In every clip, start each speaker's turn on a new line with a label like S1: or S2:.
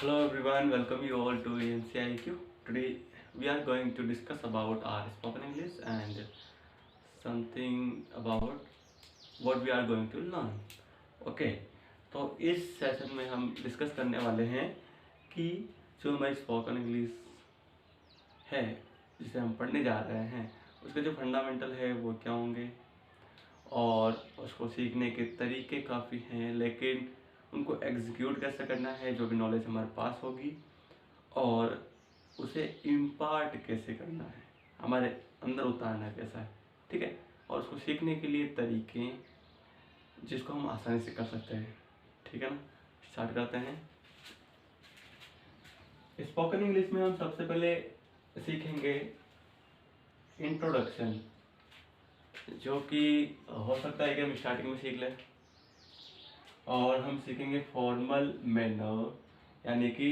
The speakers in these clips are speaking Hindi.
S1: Hello everyone, welcome you all to NCIQ. Today we are going to discuss about our spoken English and something about what we are going to learn. Okay, तो इस सेशन में हम डिस्कस करने वाले हैं कि जो हमारी स्पोकन इंग्लिश है जिसे हम पढ़ने जा रहे हैं उसके जो फंडामेंटल है वो क्या होंगे और उसको सीखने के तरीके काफ़ी हैं, लेकिन उनको एग्जीक्यूट कैसे करना है, जो भी नॉलेज हमारे पास होगी, और उसे इम्पार्ट कैसे करना है, हमारे अंदर उतारना कैसा है, ठीक है। और उसको सीखने के लिए तरीके जिसको हम आसानी से कर सकते हैं, ठीक है ना। स्टार्ट करते हैं। स्पोकन इंग्लिश में हम सबसे पहले सीखेंगे इंट्रोडक्शन, जो कि हो सकता है कि हम स्टार्टिंग में सीख लें। और हम सीखेंगे फॉर्मल मैनर, यानी कि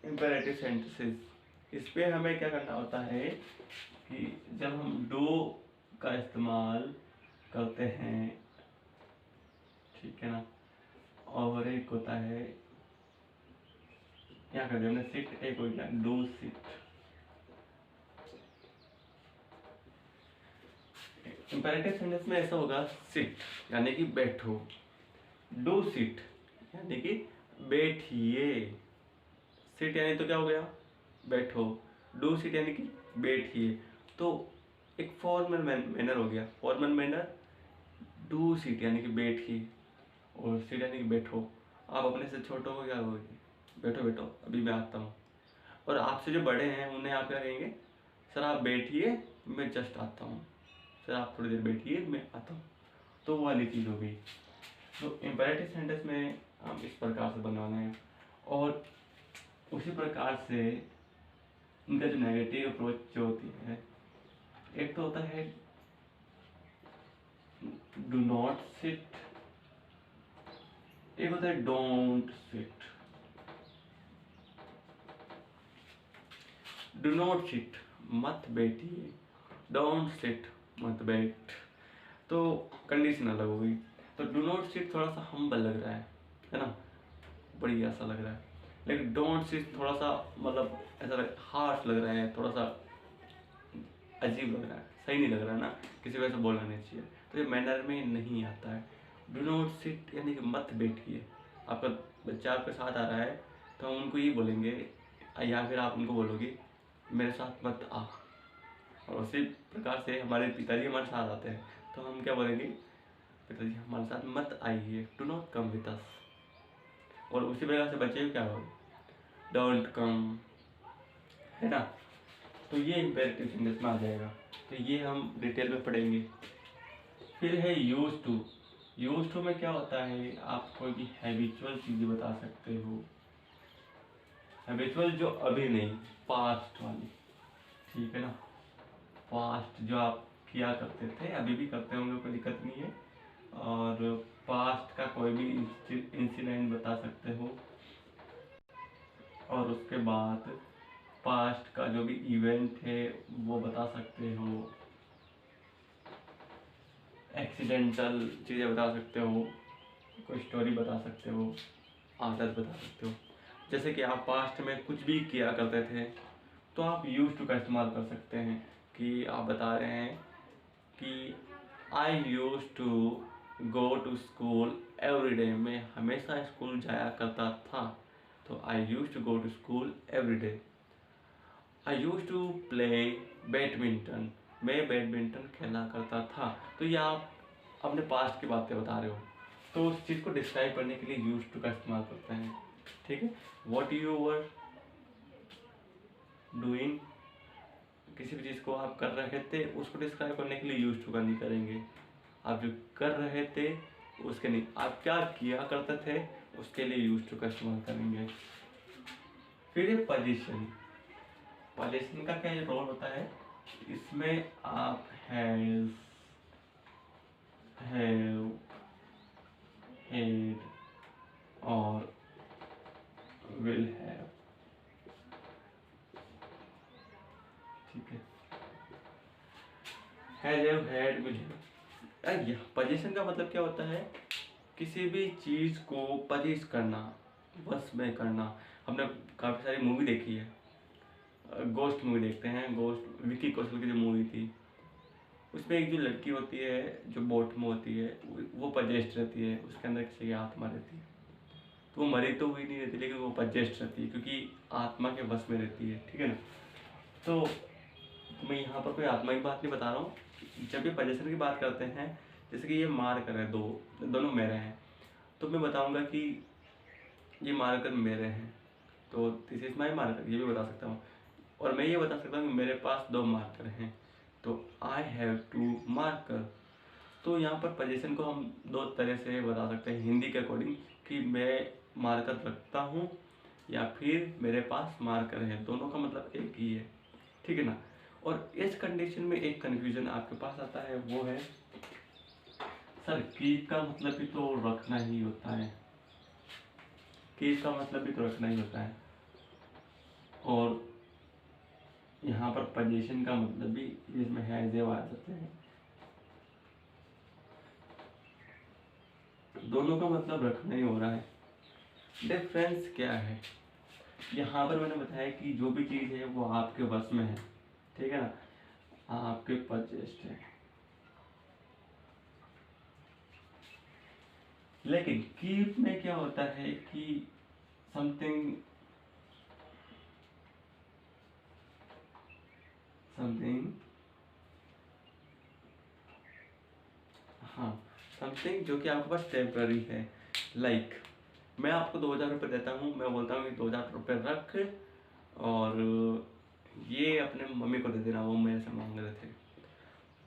S1: इम्पेरेटिव सेंटेंसेस। इस पे हमें क्या करना होता है कि जब हम डू का इस्तेमाल करते हैं, ठीक है ना, और एक होता है क्या करते हैं हमने सिट, एक हो गया डू सिट। इम्पेरेटिव सेंटेंस में ऐसा होगा सिट यानी कि बैठो, डू सिट यानी कि बैठिए, सिट यानी तो क्या हो गया बैठो, डू सिट यानी कि बैठिए। तो एक फॉर्मल मैनर हो गया, फॉर्मल मैनर डू सिट यानी कि बैठिए और सिट यानी कि बैठो। आप अपने से छोटों को क्या कहोगे, बैठो बैठो अभी मैं आता हूँ। और आपसे जो बड़े हैं उन्हें आप क्या कहेंगे, सर आप बैठिए मैं जस्ट आता हूँ, सर आप थोड़ी देर बैठिए मैं आता हूँ। तो वो वाली चीज़ हो गई। तो इम्पेरेटिव सेंटेंस में हम इस प्रकार से बनवाना है, और उसी प्रकार से इनका जो नेगेटिव अप्रोच जो होती है, एक तो होता है डू नॉट सिट, एक होता है don't sit. Do not sit मत बैठिए, डोंट सिट मत बैठ, तो कंडीशन अलग हो गई। तो डू नॉट सिट थोड़ा सा हम्बल लग रहा है ना, बढ़िया सा लग रहा है, लेकिन डोंट सिट थोड़ा सा मतलब ऐसा हार्श लग रहा है, थोड़ा सा अजीब लग रहा है, सही नहीं लग रहा है ना, किसी वजह से बोलना नहीं चाहिए, तो ये मैनर में नहीं आता है। डू नॉट सिट यानी कि मत बैठिए। आपका बच्चा आपके साथ आ रहा है तो हम उनको ये बोलेंगे, या फिर आप उनको बोलोगे मेरे साथ मत आ। और उसी प्रकार से हमारे पिताजी हमारे साथ आते हैं तो हम क्या बोलेंगे, पिताजी हमारे साथ मत आइए, do not come with us. और उसी प्रकार से बच्चे क्या बोले, डोंट कम, है ना। तो ये इम्पेरेटिव सेंटेंस में आ जाएगा, तो ये हम डिटेल में पढ़ेंगे। फिर है यूज टू। यूज टू में क्या होता है, आप कोई भी हैबिचुअल चीज़ें बता सकते हो, हैबिचुअल जो अभी नहीं, पास्ट वाली, ठीक है ना। पास्ट जो आप किया करते थे, अभी भी करते होंगे, कोई दिक्कत नहीं है। और पास्ट का कोई भी इंसिडेंट बता सकते हो, और उसके बाद पास्ट का जो भी इवेंट है वो बता सकते हो, एक्सीडेंटल चीज़ें बता सकते हो, कोई स्टोरी बता सकते हो, आदत बता सकते हो। जैसे कि आप पास्ट में कुछ भी किया करते थे तो आप यूज टू का इस्तेमाल कर सकते हैं, कि आप बता रहे हैं कि I used to go to school every day, मैं हमेशा स्कूल जाया करता था, तो I used to go to school every day. I used to play badminton, मैं बैडमिंटन खेला करता था। तो ये आप अपने पास्ट की बातें बता रहे हो, तो उस चीज़ को डिस्क्राइब करने के लिए यूज टू का इस्तेमाल करते हैं, ठीक है। वॉट यू वर डूइंग, किसी भी चीज़ को आप कर रहे थे उसको डिस्क्राइब करने के लिए यूज टू का नहीं करेंगे। आप जो कर रहे थे उसके नहीं, आप क्या किया करते थे उसके लिए यूज टू का इस्तेमाल करेंगे। फिर ये पोजीशन, पोजीशन का क्या रोल होता है, इसमें आप हैज, हैव, हैड और विल हैव, ठीक है। Has, have, had, will have. Position का मतलब क्या होता है, किसी भी चीज को पोजीश करना, बस में करना। हमने काफ़ी सारी मूवी देखी है, गोस्ट मूवी देखते हैं, गोस्ट विकी कौशल की जो मूवी थी, उसमें एक जो लड़की होती है जो बोट में होती है, वो पजेस्ट रहती है, उसके अंदर किसी की आत्मा रहती है। तो वो मरी तो हुई नहीं रहती, लेकिन वो पजेस्ट रहती है क्योंकि आत्मा के वश में रहती है, ठीक है ना। तो मैं यहाँ पर कोई आत्मा की बात नहीं बता रहा हूँ। जब ये पजेशन की बात करते हैं, जैसे कि ये मार कर है, दोनों मेरे हैं, तो मैं बताऊंगा कि ये मार्कर मेरे हैं, तो दिस इज माई मार्कर, ये भी बता सकता हूँ। और मैं ये बता सकता हूँ कि मेरे पास 2 मार्कर हैं, तो आई हैव 2 मार्कर। तो यहाँ पर पोजीशन को हम 2 तरह से बता सकते हैं हिंदी के अकॉर्डिंग, कि मैं मार्कर रखता हूँ या फिर मेरे पास मार्कर है, दोनों का मतलब एक ही है, ठीक है ना। और इस कंडीशन में एक कन्फ्यूजन आपके पास आता है, वो है सर कीप का मतलब भी तो रखना ही होता है, कीप का मतलब भी तो रखना ही होता है, और यहाँ पर पोजीशन का मतलब भी इसमें है जे आ जाते हैं, दोनों का मतलब रखना ही हो रहा है। डिफरेंस क्या है, यहाँ पर मैंने बताया कि जो भी चीज़ है वो आपके बस में है, ठीक है ना, आपके परचेस्ट है। लेकिन कीप में क्या होता है कि समथिंग समथिंग हाँ, समथिंग जो कि आपके पास टेम्पररी है। लाइक मैं आपको 2,000 रुपये देता हूँ, मैं बोलता हूँ कि 2,000 रुपये रख, और ये अपने मम्मी को दे देना, वो मेरे से मांग रहे थे।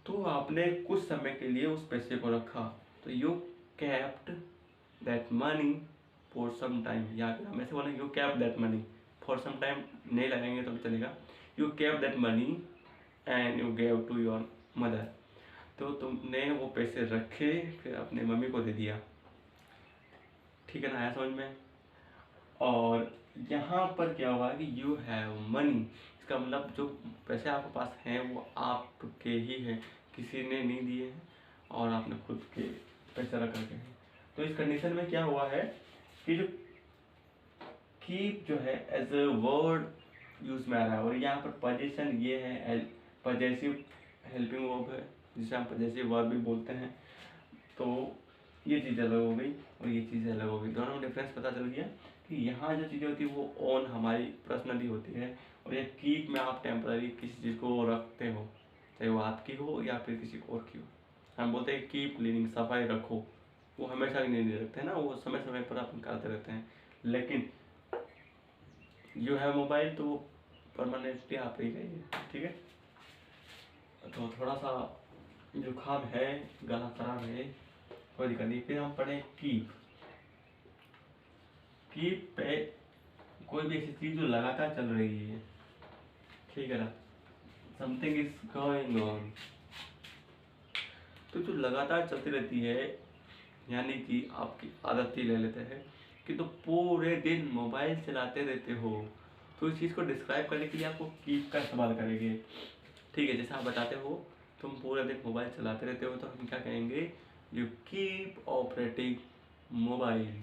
S1: तो आपने कुछ समय के लिए उस पैसे को रखा, तो you kept that money for some time, या फिर हम ऐसे बोलेंगे you kept that money for some time, नहीं लगाएंगे तो भी चलेगा। You kept that money and you gave to your mother. तो तुमने वो पैसे रखे, फिर अपने मम्मी को दे दिया, ठीक है ना, आया समझ में। और यहाँ पर क्या हुआ कि यू हैव मनी, इसका मतलब जो पैसे आपके पास हैं वो आपके ही हैं, किसी ने नहीं दिए हैं, और आपने खुद के पैसे रख रखे हैं। तो इस कंडीशन में क्या हुआ है कि जो कीप जो है एज अ वर्ड यूज में आ रहा है, और यहाँ पर पोजीशन ये है पजेसिव हेल्पिंग वर्ब है, जिसे हम पजेसिव वर्ब भी बोलते हैं। तो ये चीज़ अलग हो गई और ये चीज़ अलग हो गई, दोनों में डिफरेंस पता चल गया कि यहाँ जो चीज़ें होती है वो ऑन हमारी पर्सनली होती है, और ये कीप में आप टेम्पररी किसी चीज़ को रखते हो, चाहे वो आपकी हो या फिर किसी और की हो। हम बोलते हैं कीप क्लीनिंग, सफाई रखो, वो हमेशा के लिए नहीं रखते हैं ना, वो समय समय पर अपन करते रहते हैं। लेकिन यू हैव मोबाइल तो वो परमानेंटली आप ही का ही है, ठीक है। तो थोड़ा सा जुकाम है, गला खराब है, कोई दिक्कत नहीं। फिर हम पढ़े कीप। कीप पे कोई भी ऐसी चीज जो लगातार चल रही है, ठीक है ना, समथिंग इज गोइंग ऑन, तो जो लगातार चलती रहती है, यानी कि आपकी आदत ही ले लेते हैं कि तो पूरे दिन मोबाइल चलाते रहते हो, तो इस चीज़ को डिस्क्राइब करने के लिए आपको कीप का इस्तेमाल करेंगे, ठीक है। जैसे आप बताते हो तुम पूरे दिन मोबाइल चलाते रहते हो, तो हम क्या कहेंगे, you keep operating mobile,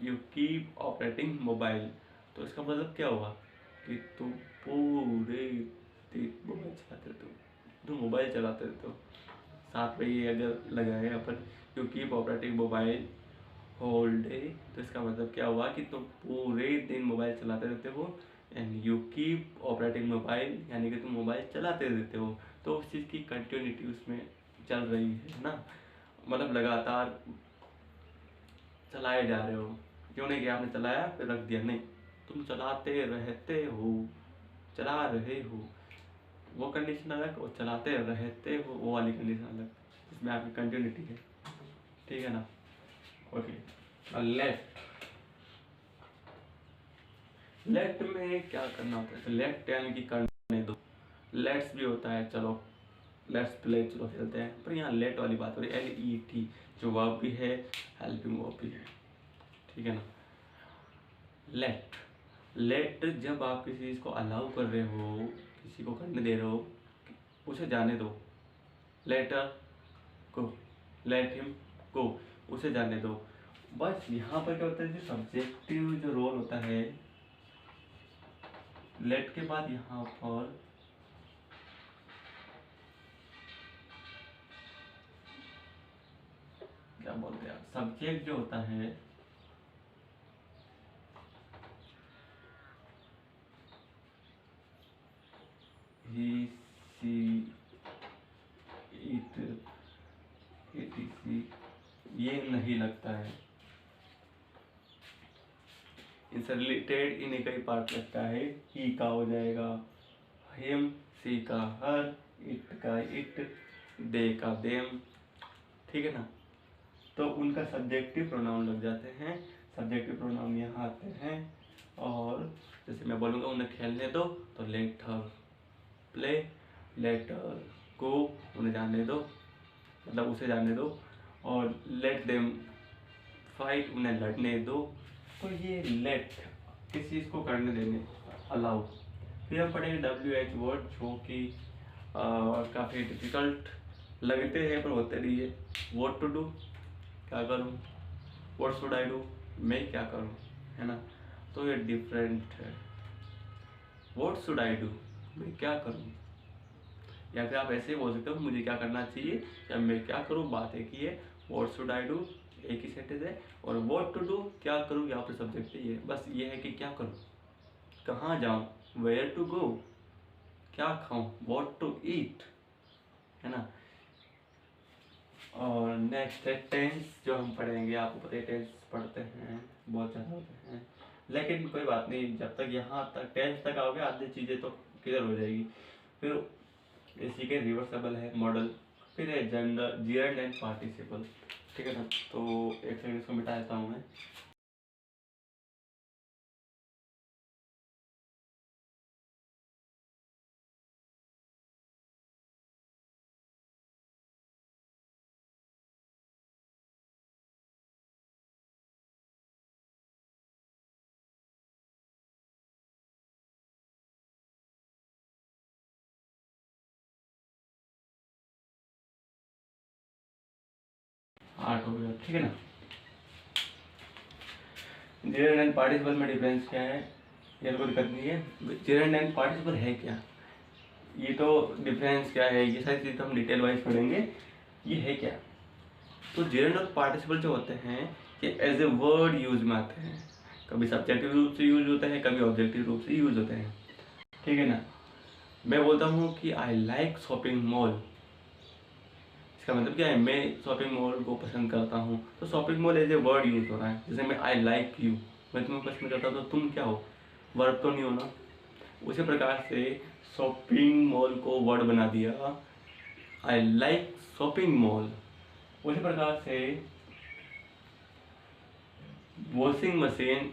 S1: you keep operating mobile. तो इसका मतलब क्या हुआ कि तुम पूरे दिन मोबाइल चलाते रहते हो, तुम मोबाइल चलाते रहते हो। साथ में ये अगर लगाए अपन you keep operating mobile whole day, तो इसका मतलब क्या हुआ कि तुम पूरे दिन मोबाइल चलाते रहते हो, and you keep operating mobile, यानी कि तुम मोबाइल चलाते रहते हो। तो उस चीज़ की कंटिन्यूटी उसमें चल रही है ना, मतलब लगातार चलाए जा रहे हो। क्यों नहीं कि आपने चलाया फिर रख दिया, नहीं, तुम चलाते रहते हो, चला रहे हो, वो कंडीशन अलग, और चलाते रहते हो वो वाली कंडीशन अलग, जिसमें आपकी कंटिन्यूटी है, ठीक है ना। ओके, लेफ्ट, लेफ्ट में क्या करना होता है, लेफ्ट यानी कि करने दो। लेट्स भी होता है, चलो लेट्स प्ले, चलो खेलते हैं, पर यहाँ लेट वाली बात हो रही है, LET, जो वर्ब भी है हेल्पिंग वर्ब भी है, ठीक है ना। लेट, लेट जब आप किसी चीज़ को अलाउ कर रहे हो, किसी को करने दे रहे हो, उसे जाने दो, लेटर को, लेट हिम को, उसे जाने दो। बस यहाँ पर क्या होता है, जो सब्जेक्टिव जो रोल होता है, लेट के बाद यहाँ पर क्या बोलते हैं, सब्जेक्ट जो होता है ही सी इट एटीसी, ये नहीं लगता है। इनसे रिलेटेड इन्हीं का ही पार्ट लगता है। ही का हो जाएगा हिम, सी का हर, इट का इट, दे का देम, ठीक है ना। तो उनका सब्जेक्टिव प्रोनाउन लग जाते हैं। सब्जेक्टिव प्रोनाउन यहाँ आते हैं, और जैसे मैं बोलूँगा उन्हें खेलने दो, तो let her play, let her go, उन्हें जाने दो, मतलब उसे जाने दो, और लेट देम फाइट, उन्हें लड़ने दो। तो ये लेट किस चीज़ को करने देने, अलाउ। फिर हम पढ़ेंगे WH वर्ड, जो कि काफ़ी डिफिकल्ट लगते हैं पर होते नहीं है। व्हाट टू डू, क्या करूँ, व्हाट शुड आई डू, मैं क्या करूँ, है ना। तो ये डिफरेंट है। व्हाट शुड आई डू, मैं क्या करूँ, या फिर आप ऐसे ही बोल सकते हो मुझे क्या करना चाहिए या मैं क्या करूँ, बात एक ही है। व्हाट शुड आई डू एक ही सेंटेंस है, और व्हाट टू डू क्या करूँ, यहाँ पे सब्जेक्ट ही है। बस ये है कि क्या करूँ, कहाँ जाऊँ, वेयर टू गो, क्या खाऊँ, व्हाट टू ईट, है ना। और नेक्स्ट है टेंस, जो हम पढ़ेंगे। आपको पता है टेंस पढ़ते हैं बहुत ज़्यादा होते हैं, लेकिन कोई बात नहीं, जब तक यहाँ तक टेंस तक आओगे आधी चीज़ें तो क्लियर हो जाएगी। फिर इसी के रिवर्सेबल है मॉडल, फिर है जेंडर, जेंडर एंड पार्टिसिपल, ठीक है ना। तो एक सेकंड इसको मिटा देता हूँ मैं। आठ हो गया, ठीक है ना। जेंडर एंड पार्टिसिपल में डिफरेंस क्या है, ये कोई दिक्कत नहीं है। जेंडर एंड पार्टिसिपल है क्या, ये तो डिफरेंस क्या है, ये सारी चीज़ तो हम डिटेल वाइज पढ़ेंगे। ये है क्या, तो जेंडर और पार्टिसिपल जो होते हैं ये एज ए वर्ड यूज में आते हैं। कभी सब्जेक्टिव रूप से यूज होते हैं, कभी ऑब्जेक्टिव रूप से यूज होते हैं, ठीक है ना। मैं बोलता हूँ कि आई लाइक शॉपिंग मॉल, इसका मतलब क्या है, मैं शॉपिंग मॉल को पसंद करता हूँ। तो shopping mall as a word use हो रहा है। जैसे मैं आई लाइक यू, मैं तुम्हें पसंद करता हूँ, तो तुम क्या हो, वर्ब तो नहीं हो ना। उसी प्रकार से शॉपिंग मॉल को वर्ड बना दिया, आई लाइक शॉपिंग मॉल। उसी प्रकार से washing machine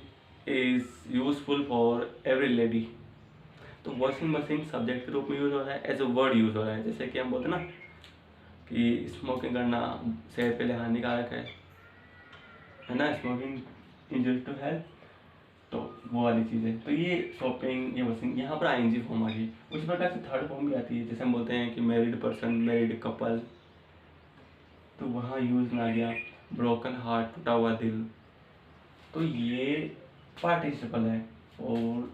S1: is useful for every lady, तो वॉशिंग मशीन सब्जेक्ट के रूप में यूज हो रहा है, एज ए वर्ड यूज हो रहा है। जैसे कि हम बोलते हैं ना कि स्मोकिंग करना सेहत के लिए हानिकारक है ना, स्मोकिंग इंजूरियस टू हेल्थ, तो वो वाली चीज़ें। तो ये शॉपिंग, ये वॉशिंग, यहाँ पर आईएनजी फॉर्म आ गई। उसी प्रकार से थर्ड फॉर्म भी आती है, जैसे हम बोलते हैं कि मैरिड पर्सन, मैरिड कपल, तो वहाँ यूज में आ गया ब्रोकन हार्ट, टूटा हुआ दिल। तो ये पार्टिसिपल है। और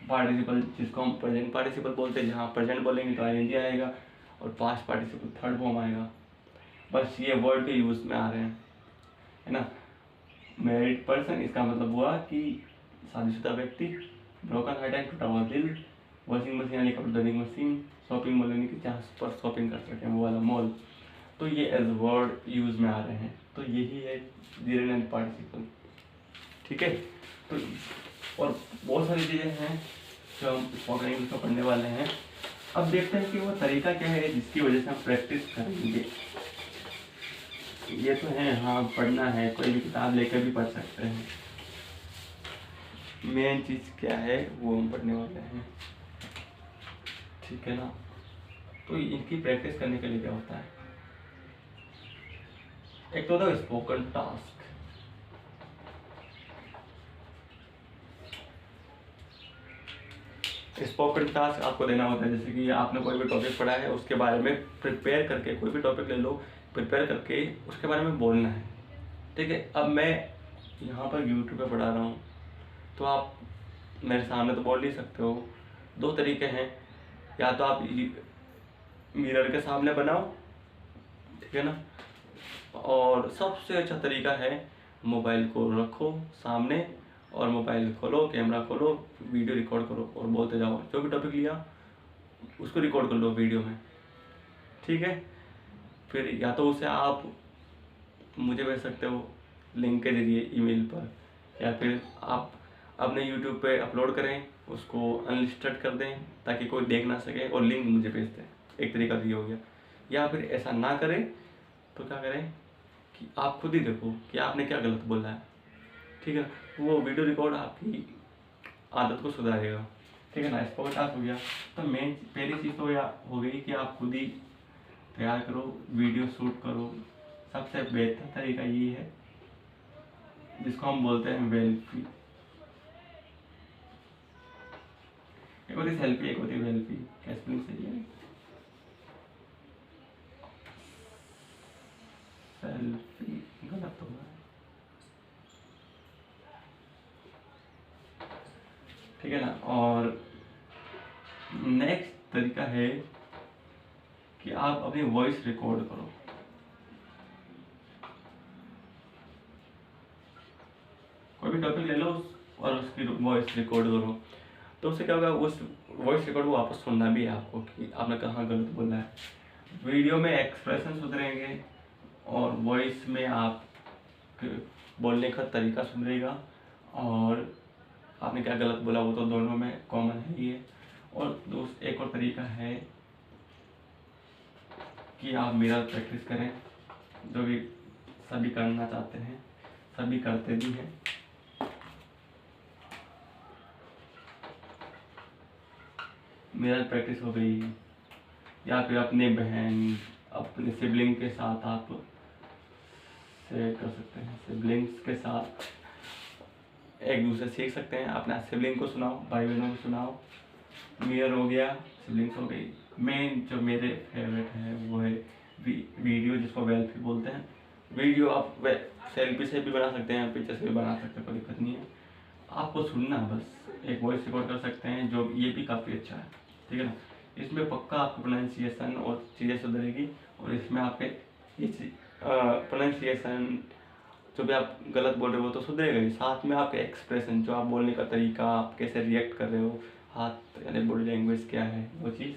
S1: पार्टिसिपल जिसको हम प्रेजेंट पार्टिसिपल बोलते हैं, जहाँ प्रेजेंट बोलेंगे तो आईएनजी आएगा, और पास्ट पार्टिसिपल थर्ड फॉर्म आएगा। बस ये वर्ड के यूज में आ रहे हैं, है ना। मैरिड पर्सन, इसका मतलब हुआ कि शादीशुदा व्यक्ति, ब्रोकन हार्ट एंड टूटा हुआ दिल, वॉशिंग मशीन यानी कपड़े धोने की मशीन, शॉपिंग मॉल यानी कि जहाँ पर शॉपिंग कर सकें वो वाला मॉल। तो ये एज वर्ड यूज में आ रहे हैं। तो यही है जेंडर एंड पार्टिसिपल, ठीक है। तो और बहुत सारी चीज़ें हैं जो हम स्पोकन इंग्लिश में पढ़ने वाले हैं। अब देखते हैं कि वो तरीका क्या है जिसकी वजह से हम प्रैक्टिस करेंगे। ये तो है, हाँ पढ़ना है, कोई भी किताब लेकर भी पढ़ सकते हैं। मेन चीज़ क्या है वो हम पढ़ने वाले हैं, ठीक है ना। तो इनकी प्रैक्टिस करने के लिए क्या होता है, एक तो होता है स्पोकन टास्क। स्पोकन टास्क आपको देना होता है, जैसे कि आपने कोई भी टॉपिक पढ़ा है उसके बारे में प्रिपेयर करके, कोई भी टॉपिक ले लो, प्रिपेयर करके उसके बारे में बोलना है, ठीक है। अब मैं यहाँ पर यूट्यूब पे पढ़ा रहा हूँ, तो आप मेरे सामने तो बोल नहीं सकते हो। दो तरीके हैं, या तो आप मिरर के सामने बनाओ, ठीक है ना, और सबसे अच्छा तरीका है मोबाइल को रखो सामने और मोबाइल खोलो, कैमरा खोलो, वीडियो रिकॉर्ड करो और बोलते जाओ। जो भी टॉपिक लिया उसको रिकॉर्ड कर लो वीडियो में, ठीक है। फिर या तो उसे आप मुझे भेज सकते हो लिंक के जरिए ईमेल पर, या फिर आप अपने यूट्यूब पे अपलोड करें, उसको अनलिस्टेड कर दें ताकि कोई देख ना सके और लिंक मुझे भेज दें। एक तरीका तो ये हो गया। या फिर ऐसा ना करें तो क्या करें कि आप खुद ही देखो कि आपने क्या गलत बोला है, ठीक है। वो वीडियो रिकॉर्ड आपकी आदत को सुधारेगा, ठीक है ना। इस पॉडकास्ट हो गया। तो मेन पहली चीज़ तो यह हो गई कि आप खुद ही तैयार करो, वीडियो शूट करो। सबसे बेहतर तरीका ये है जिसको हम बोलते हैं वेल्फी। एक होती सेल्फी, एक होती वेल्फी। क्या स्पेलिंग सही है? सेल्फी गलत होगा, ठीक है ना। और नेक्स्ट तरीका है कि आप अपनी वॉइस रिकॉर्ड करो। कोई भी टॉपिक ले लो और उसकी वॉइस रिकॉर्ड करो, तो उससे क्या होगा, उस वॉइस रिकॉर्ड को वापस सुनना भी है आपको कि आपने कहाँ गलत बोला है। वीडियो में एक्सप्रेशन सुधरेंगे और वॉइस में आप बोलने का तरीका सुधरेगा, और आपने क्या गलत बोला वो तो दोनों में कॉमन है ही है। और एक और तरीका है कि आप मिरर प्रैक्टिस करें, जो भी सभी करना चाहते हैं, सभी करते भी हैं। मिरर प्रैक्टिस हो गई, या फिर अपने बहन, अपने सिबलिंग के साथ आप शेयर कर सकते हैं। सिबलिंग्स के साथ एक दूसरे सीख सकते हैं। अपना सिबलिंग को सुनाओ, भाई बहनों को सुनाओ। मिरर हो गया, सिबलिंग्स हो गई। मेन जो मेरे फेवरेट है वो है वीडियो, जिसको वेल्फी बोलते हैं। वीडियो आप सेल्फी से भी बना सकते हैं, पिक्चर से भी बना सकते हैं, कोई दिक्कत नहीं है। आपको सुनना, बस एक वॉइस रिकॉर्ड कर सकते हैं, जो ये भी काफ़ी अच्छा है, ठीक है ना। इसमें पक्का आपको प्रोनाउंसिएशन और चीज़ें सुधरेगी, और इसमें आपके प्रोनाउंसिएशन जो भी आप गलत बोल रहे हो तो सुधरेगा ही, साथ में आपके एक्सप्रेशन, जो आप बोलने का तरीका, आप कैसे रिएक्ट कर रहे हो, हाथ यानी बॉडी लैंग्वेज क्या है, वो चीज़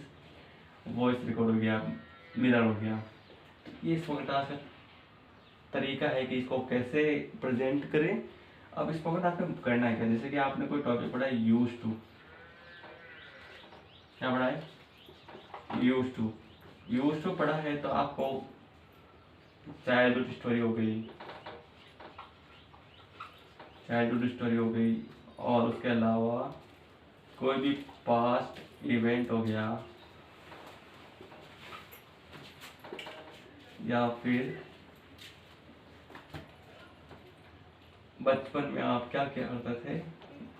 S1: वॉइस रिकॉर्ड हो गया, मिरर हो गया। ये छोटा सा तरीका है कि इसको कैसे प्रेजेंट करें। अब इस पॉडकास्ट में करना है क्या, जैसे कि आपने कोई टॉपिक पढ़ा है यूज टू, क्या पढ़ा है? यूज टू पढ़ा है, तो आपको चाइल्डहुड स्टोरी हो गई, और उसके अलावा कोई भी पास्ट इवेंट हो गया, या फिर बचपन में आप क्या क्या करते थे,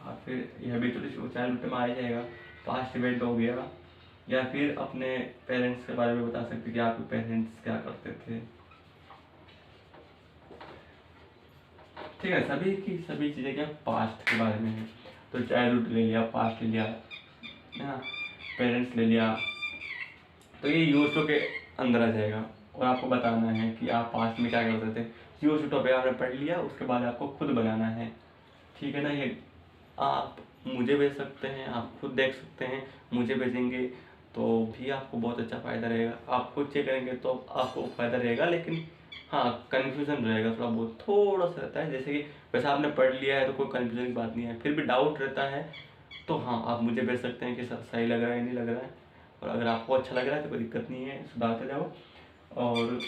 S1: और फिर यह भी तो चाइल्डहुड में आ जाएगा। पास्ट इवेंट हो गया, या फिर अपने पेरेंट्स के बारे में बता सकते कि आपके पेरेंट्स क्या करते थे, ठीक है। सभी की सभी चीज़ें क्या पास्ट के बारे में है। तो चाइल्डहुड ले लिया, पास्ट ले लिया, हाँ, पेरेंट्स ले लिया, तो ये यूज के अंदर आ जाएगा। और आपको बताना है कि आप पास्ट में क्या करते थे। यूज टॉपिक आपने पढ़ लिया, उसके बाद आपको खुद बनाना है, ठीक है ना। ये आप मुझे भेज सकते हैं, आप खुद देख सकते हैं, मुझे भेजेंगे तो भी आपको बहुत अच्छा फ़ायदा रहेगा। आप खुद चेक करेंगे तो आपको फ़ायदा रहेगा, लेकिन हाँ कन्फ्यूज़न रहेगा थोड़ा बहुत, थोड़ा सा रहता है। जैसे कि वैसे आपने पढ़ लिया है तो कोई कन्फ्यूजन की बात नहीं है, फिर भी डाउट रहता है तो हाँ आप मुझे भेज सकते हैं कि सर सही लग रहा है नहीं लग रहा है। और अगर आपको अच्छा लग रहा है तो कोई दिक्कत नहीं है, सुधारते जाओ। और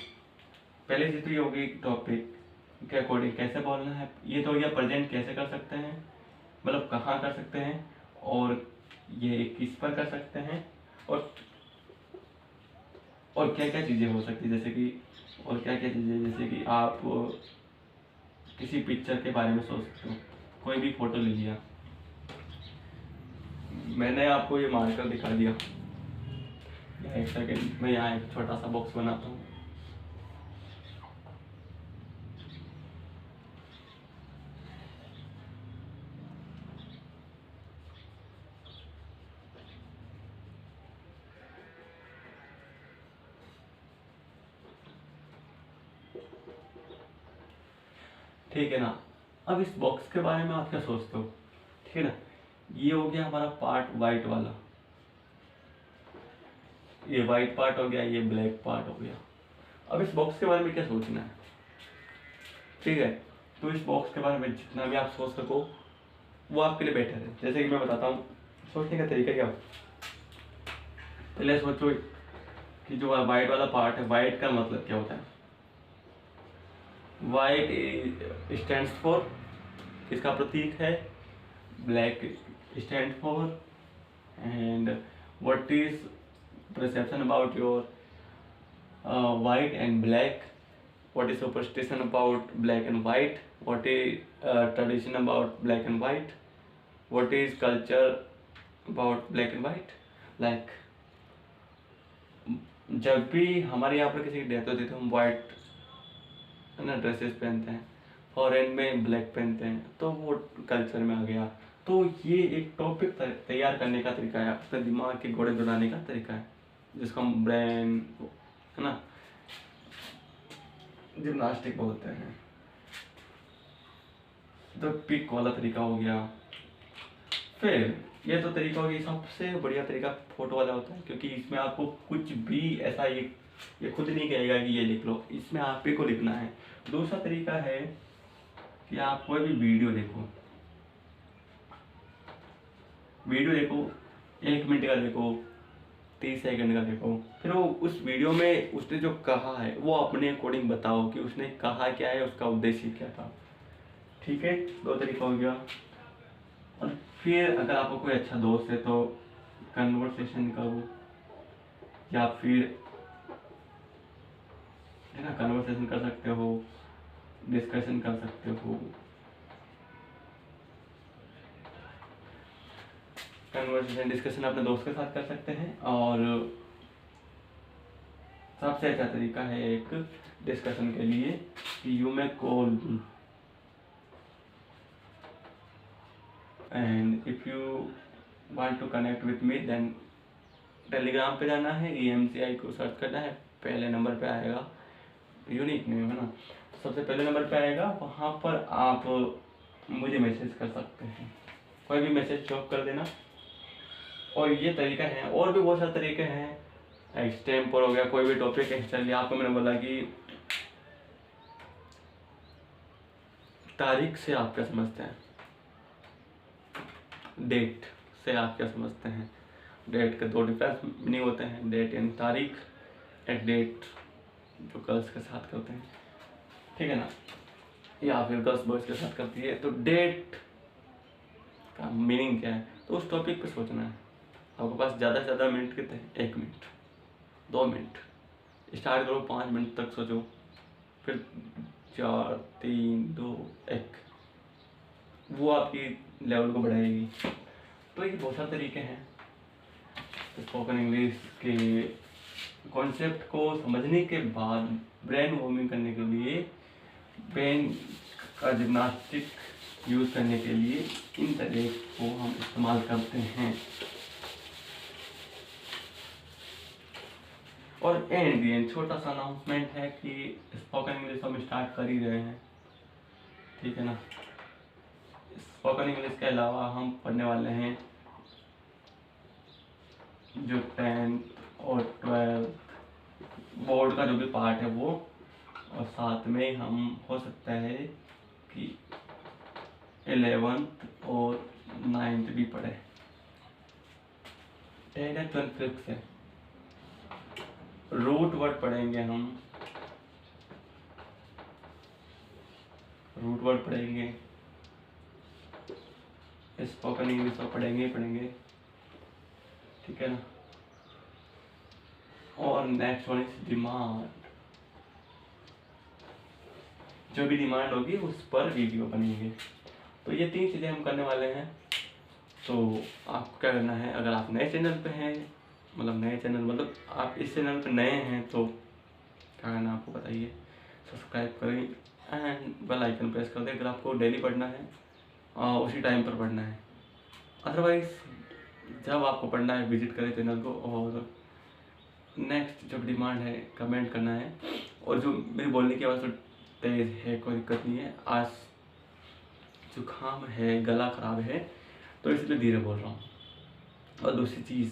S1: पहले चीज़ तो ये होगी टॉपिक के अकॉर्डिंग कैसे बोलना है। ये तो हो गया प्रेजेंट कैसे कर सकते हैं, मतलब कहाँ कर सकते हैं, और ये किस पर कर सकते हैं, और क्या क्या चीज़ें हो सकती है, जैसे कि और क्या क्या चीज़ें, जैसे कि आप किसी पिक्चर के बारे में सोच सकते हो। कोई भी फोटो ले लिया, मैंने आपको ये मार्कर दिखा दिया, एक सेकेंड मैं यहाँ एक छोटा सा बॉक्स बनाता हूँ। ठीक है ना। अब इस बॉक्स के बारे में आप क्या सोचते हो? ठीक है ना, ये हो गया हमारा पार्ट वाइट वाला, ये वाइट पार्ट हो गया, ये ब्लैक पार्ट हो गया। अब इस बॉक्स के बारे में क्या सोचना है? ठीक है, तो इस बॉक्स के बारे में जितना भी आप सोच सको वो आपके लिए बेटर है। जैसे कि मैं बताता हूँ सोचने का तरीका क्या हो। पहले सोचो कि जो वाइट वाला पार्ट है, वाइट का मतलब क्या होता है? वाइट स्टैंड्स फॉर, किसका प्रतीक है? Black stand for. And what is perception about your white and black? What is superstition about black and white? What is tradition about black and white? What is culture about black and white? Like जब भी हमारे यहाँ पर किसी की डेथ होती है तो हम वाइट है ना ड्रेसेस पहनते हैं, फॉरेन में ब्लैक पहनते हैं, तो वो कल्चर में आ गया। तो ये एक टॉपिक तैयार करने का तरीका है, अपने दिमाग के घोड़े दौड़ाने का तरीका है, जिसको हम ब्रेन है ना जिम्नास्टिक बोलते हैं। तो पिक वाला तरीका हो गया। फिर ये तो तरीका हो गया, सबसे बढ़िया तरीका फोटो वाला होता है, क्योंकि इसमें आपको कुछ भी ऐसा ये खुद नहीं कहेगा कि ये लिख लो, इसमें आप ही को लिखना है। दूसरा तरीका है कि आप कोई भी वीडियो देखो, 1 मिनट का देखो, 30 सेकंड का देखो, फिर वो उस वीडियो में उसने जो कहा है वो अपने अकॉर्डिंग बताओ कि उसने कहा क्या है, उसका उद्देश्य क्या था। ठीक है, 2 तरीका हो गया। और फिर अगर आपको कोई अच्छा दोस्त है तो कन्वर्सेशन करो, या फिर है ना कन्वर्सेशन कर सकते हो, डिस्कशन कर सकते हो। कन्वर्सेशन डिस्कशन अपने दोस्त के साथ कर सकते हैं। और सबसे अच्छा तरीका है एक डिस्कशन के लिए कि you may call me, and if you want to connect with me then Telegram पे जाना है, EMCI को सर्च करना है, पहले नंबर पे आएगा, यूनिक नेम है ना, सबसे पहले नंबर पे आएगा, वहाँ पर आप मुझे मैसेज कर सकते हैं, कोई भी मैसेज ड्रॉप कर देना। और ये तरीका है, और भी बहुत सारे तरीके हैं। स्टैम्प पर हो गया, कोई भी टॉपिक है, चलिए आपको मैंने बोला कि तारीख से आप क्या समझते हैं, डेट से आप क्या समझते हैं? डेट के 2 डिफरेंस मीनिंग होते हैं, डेट यानी तारीख, एक डेट जो गर्ल्स के साथ करते हैं, ठीक है ना, या फिर गर्ल्स बॉयज के साथ करती है। तो डेट का मीनिंग क्या है, तो उस टॉपिक पे सोचना है। आपके पास ज़्यादा से ज़्यादा मिनट कितने हैं? 1 मिनट, 2 मिनट, स्टार्ट करो 5 मिनट तक सोचो, फिर 4 3 2 1, वो आपकी लेवल को बढ़ाएगी। तो ये बहुत सारे तरीके हैं स्पोकन इंग्लिश के कॉन्सेप्ट को समझने के बाद ब्रेन वार्मिंग करने के लिए, ब्रेन का जिम्नास्टिक यूज़ करने के लिए इन तरीके को हम इस्तेमाल करते हैं। और एंड छोटा सा अनाउंसमेंट है कि स्पोकन इंग्लिश हम स्टार्ट कर ही रहे हैं, ठीक है ना। स्पोकन इंग्लिश के अलावा हम पढ़ने वाले हैं जो 10th और 12th बोर्ड का जो भी पार्ट है वो, और साथ में हम हो सकता है कि 11th और 9th भी पढ़े। 10 या 12 फिक्स है। रूट वर्ड पढ़ेंगे हम, रूट वर्ड पढ़ेंगे, स्पोकन इंग्लिश तो पढ़ेंगे ही पढ़ेंगे, ठीक है ना। और नेक्स्ट वन इज डिमांड, जो भी डिमांड होगी उस पर वीडियो बनेंगे। तो ये 3 चीज़ें हम करने वाले हैं। तो आपको क्या करना है, अगर आप नए चैनल पे हैं, मतलब आप इस चैनल पे नए हैं, तो क्या करना है आपको बताइए, सब्सक्राइब करें एंड बेल आइकन प्रेस कर दें अगर आपको डेली पढ़ना है, उसी टाइम पर पढ़ना है। अदरवाइज जब आपको पढ़ना है विजिट करें चैनल को, और नेक्स्ट जो डिमांड है कमेंट करना है, और जो मेरी बोलने की आवाज़ तेज़ है, कोई दिक्कत नहीं है। आज जुकाम है, गला ख़राब है, तो इसलिए धीरे बोल रहा हूँ। और दूसरी चीज़,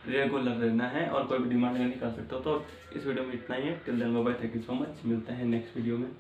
S1: रेगुलर रहना है और कोई भी डिमांड नहीं कर सकते हो। तो इस वीडियो में इतना ही है। Till then bye bye, thank you so much. मिलते हैं नेक्स्ट वीडियो में।